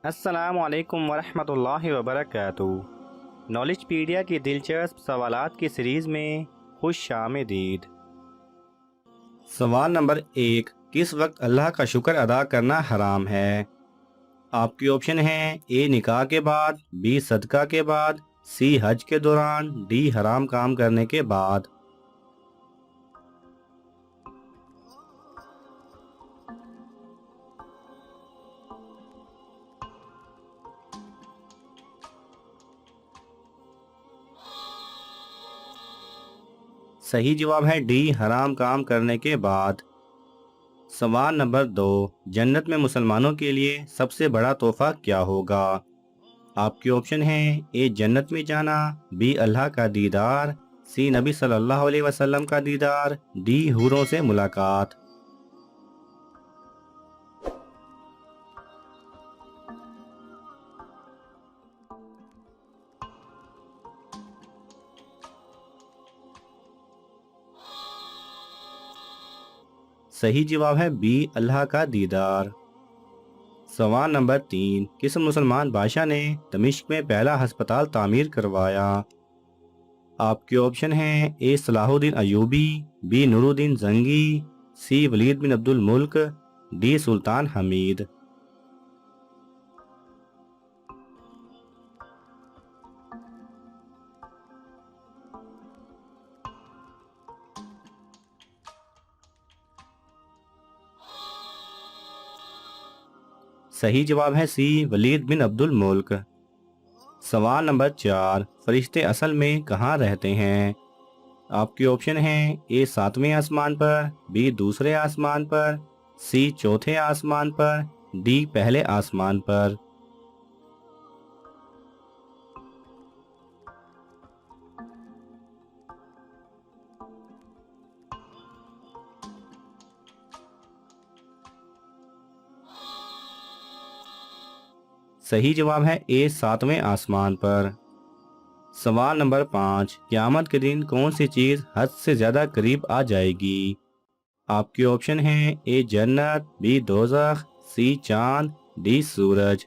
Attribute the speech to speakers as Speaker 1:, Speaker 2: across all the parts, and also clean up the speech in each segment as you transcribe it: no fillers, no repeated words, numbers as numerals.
Speaker 1: अस्सलामुअलैकुम वरहमतुल्लाहि वबरकातुहू। नॉलेजपीडिया की दिलचस्प सवालात की सीरीज़ में खुश आमदीद। सवाल नंबर 1, किस वक्त अल्लाह का शुक्र अदा करना हराम है? आपके ऑप्शन हैं ए निकाह के बाद, बी सदका के बाद, सी हज के दौरान, डी हराम काम करने के बाद। सही जवाब है डी हराम काम करने के बाद। सवाल नंबर 2, जन्नत में मुसलमानों के लिए सबसे बड़ा तोहफा क्या होगा? आपके ऑप्शन हैं ए जन्नत में जाना, बी अल्लाह का दीदार, सी नबी सल्लल्लाहु अलैहि वसल्लम का दीदार, डी हूरों से मुलाकात। सही जवाब है बी अल्लाह का दीदार। सवाल नंबर 3, किस मुसलमान बादशाह ने दमिश्क में पहला अस्पताल तामीर करवाया? आपके ऑप्शन हैं ए सलाहुद्दीन अयूबी, बी नूरुद्दीन जंगी, सी वलीद बिन अब्दुल मुल्क, डी सुल्तान हमीद। सही जवाब है सी वलीद बिन अब्दुल मुल्क। सवाल नंबर 4, फरिश्ते असल में कहाँ रहते हैं? आपके ऑप्शन हैं ए सातवें आसमान पर, बी दूसरे आसमान पर, सी चौथे आसमान पर, डी पहले आसमान पर। सही जवाब है ए सातवें आसमान पर। सवाल नंबर 5, क़यामत के दिन कौन सी चीज़ हद से ज़्यादा करीब आ जाएगी? आपके ऑप्शन हैं ए जन्नत, बी दोज़ख, सी चांद, डी सूरज।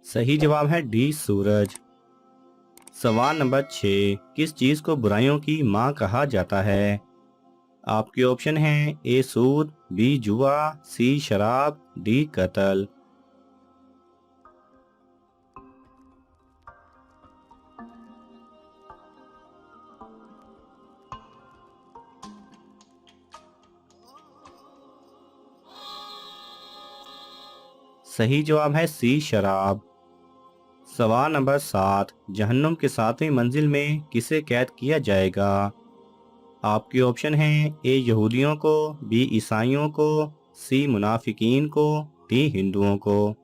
Speaker 1: सही जवाब है डी सूरज। सवाल नंबर 6, किस चीज़ को बुराइयों की माँ कहा जाता है? आपके ऑप्शन हैं ए सूद, बी जुआ, सी शराब, डी कत्ल। सही जवाब है सी शराब। सवाल नंबर 7, जहन्नुम के 7वीं मंजिल में किसे कैद किया जाएगा? आपके ऑप्शन हैं ए यहूदियों को, बी ईसाइयों को, सी मुनाफिकीन को, डी हिंदुओं को।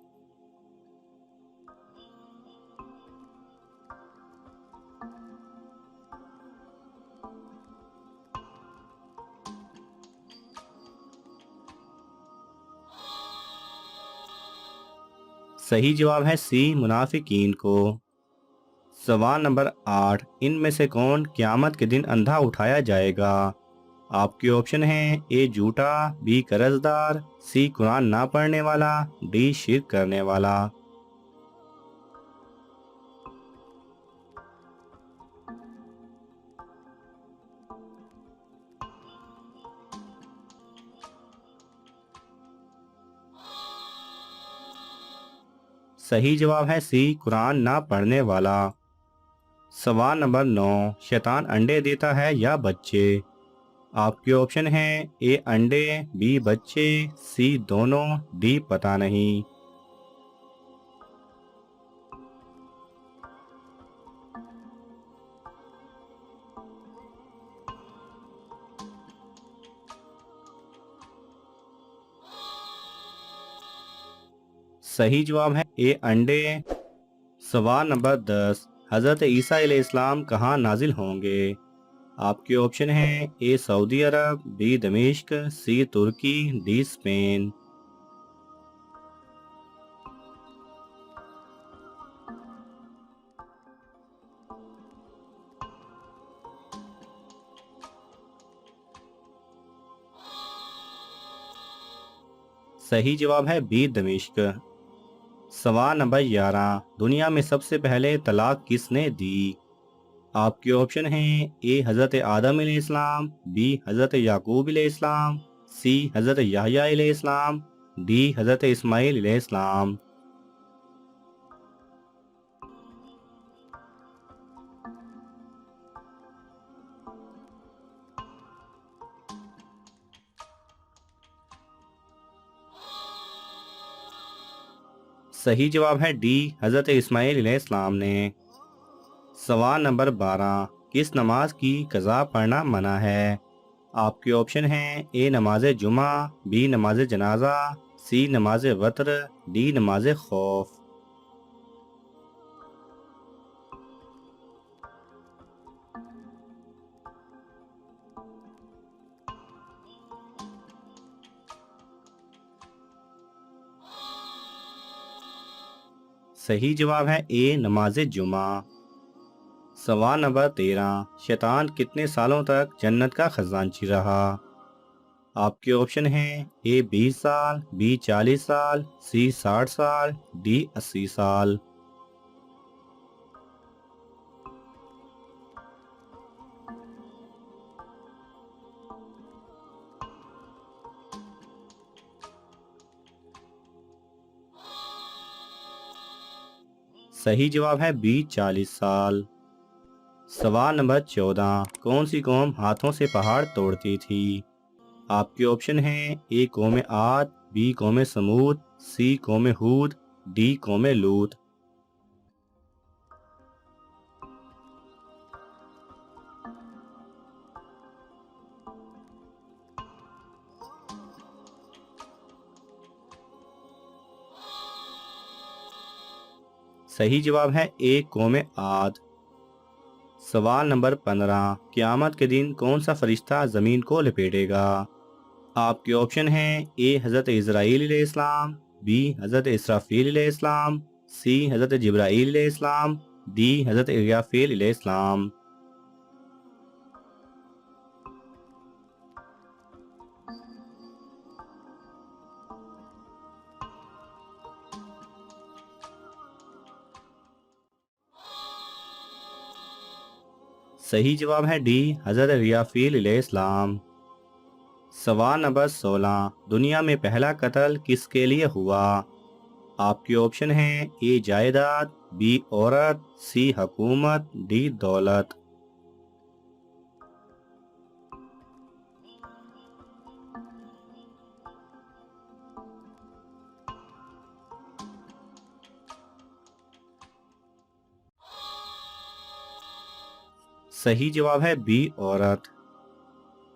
Speaker 1: सही जवाब है सी मुनाफिकीन को। सवाल नंबर 8, इनमें से कौन क़यामत के दिन अंधा उठाया जाएगा? आपके ऑप्शन हैं ए झूठा, बी कर्जदार, सी कुरान ना पढ़ने वाला, डी शिर्क करने वाला। सही जवाब है सी कुरान ना पढ़ने वाला। सवाल नंबर 9, शैतान अंडे देता है या बच्चे? आपके ऑप्शन हैं ए अंडे, बी बच्चे, सी दोनों, डी पता नहीं। सही जवाब है ए अंडे। सवाल नंबर 10, हज़रत ईसा अलैहिस्सलाम कहाँ नाजिल होंगे? आपके ऑप्शन हैं ए सऊदी अरब, बी दमिश्क, सी तुर्की, डी स्पेन। सही जवाब है बी दमिश्क। सवाल नंबर 11, दुनिया में सबसे पहले तलाक किसने दी? आपके ऑप्शन हैं ए हज़रत आदम अलैहिस्सलाम, बी हज़रत याकूब अलैहिस्सलाम, सी हज़रत याहया अलैहिस्सलाम, डी हज़रत इस्माइल अलैहिस्सलाम। सही जवाब है डी हज़रत इस्माइल अलैहिस्सलाम ने। सवाल नंबर 12, किस नमाज की कज़ा पढ़ना मना है? आपके ऑप्शन हैं ए नमाज जुमा, बी नमाज जनाजा, सी नमाज वतर, डी नमाज खौफ। सही जवाब है ए नमाज जुमा। सवाल नंबर 13, शैतान कितने सालों तक जन्नत का खजांची रहा? आपके ऑप्शन हैं ए 20 साल, बी 40 साल, सी 60 साल, डी 80 साल। सही जवाब है बी 40 साल। सवाल नंबर 14, कौन सी कौम हाथों से पहाड़ तोड़ती थी? आपके ऑप्शन हैं ए कौम आद, बी कौम समूद, सी कौम हूद, डी कौम लूत। सही जवाब है ए कौम आद। सवाल नंबर 15, क़यामत के दिन कौन सा फरिश्ता ज़मीन को लपेटेगा? आपके ऑप्शन हैं ए हज़रत इज़राइल अलैहिस्सलाम, बी हज़रत इसराफील अलैहिस्सलाम, सी हज़रत जिब्राईल अलैहिस्सलाम, डी हज़रत इस्राफील अलैहिस्सलाम। सही जवाब है डी हज़रत इस्राफील अलैहिस्सलाम। सवाल नंबर 16, दुनिया में पहला कत्ल किसके लिए हुआ? आपके ऑप्शन हैं ए जायदाद, बी औरत, सी हकूमत, डी दौलत। सही जवाब है बी औरत।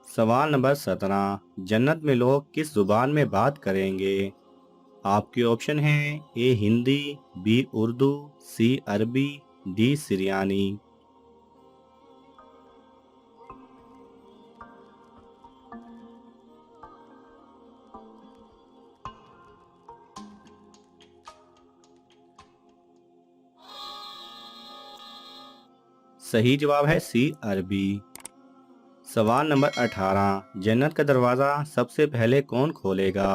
Speaker 1: सवाल नंबर 17, जन्नत में लोग किस जुबान में बात करेंगे? आपके ऑप्शन हैं ए हिंदी, बी उर्दू, सी अरबी, डी सिरियानी। सही जवाब है सी अरबी। सवाल नंबर 18, जन्नत का दरवाज़ा सबसे पहले कौन खोलेगा?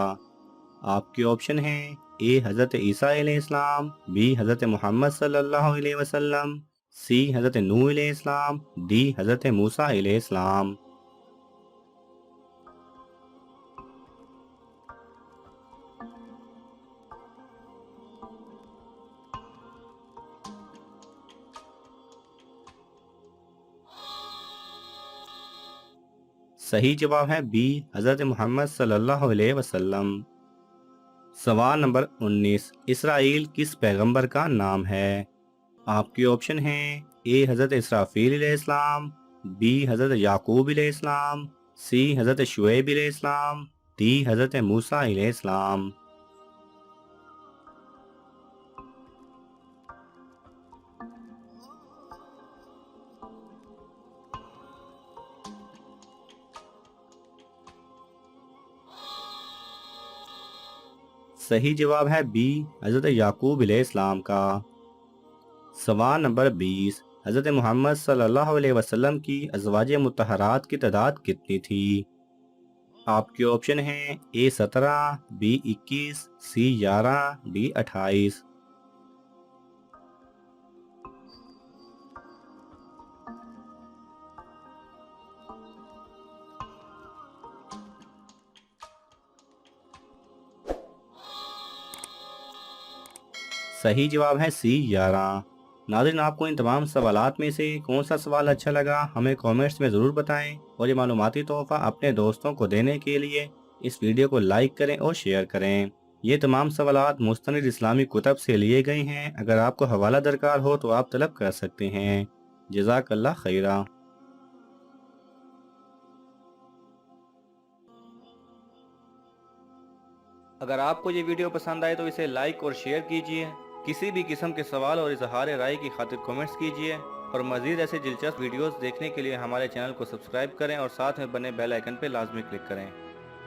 Speaker 1: आपके ऑप्शन हैं ए हज़रत ईसा अलैहिस्सलाम, बी हज़रत मोहम्मद सल्लल्लाहु अलैहि वसल्लम, सी हज़रत नूह अलैहिस्सलाम, डी हज़रत मूसा अलैहिस्सलाम। सही जवाब है बी हज़रत मोहम्मद सल्लल्लाहु अलैहि वसल्लम। सवाल नंबर 19, इसराइल किस पैगंबर का नाम है? आपके ऑप्शन हैं ए हज़रत इसराफील अलैहिस्सलाम, बी हज़रत याकूब अलैहिस्सलाम, सी हज़रत शुएब अलैहिस्सलाम, डी हज़रत मूसा अलैहिस्सलाम। सही जवाब है बी हज़रत याकूब अलैहिस्सलाम का। सवाल नंबर 20, हज़रत मोहम्मद सल्लल्लाहु अलैहि वसल्लम की अज़वाज मुतहरात की तादाद कितनी थी? आपके ऑप्शन हैं ए 17, बी 21, सी 11, डी 28। सही जवाब है सी 11। नाज़रीन, आपको इन तमाम सवालात में से कौन सा सवाल अच्छा लगा हमें कमेंट्स में ज़रूर बताएं, और ये मालूमाती तोहफ़ा अपने दोस्तों को देने के लिए इस वीडियो को लाइक करें और शेयर करें। ये तमाम सवालात मुस्तनिद इस्लामी कुतब से लिए गए हैं। अगर आपको हवाला दरकार हो तो आप तलब कर सकते हैं। जज़ाकल्लाह खैरा। अगर आपको ये वीडियो पसंद आए तो इसे लाइक और शेयर कीजिए। किसी भी किस्म के सवाल और इजहार राय की खातिर कमेंट्स कीजिए, और मज़ीद ऐसे दिलचस्प वीडियोस देखने के लिए हमारे चैनल को सब्सक्राइब करें और साथ में बने बेल आइकन पर लाजमी क्लिक करें।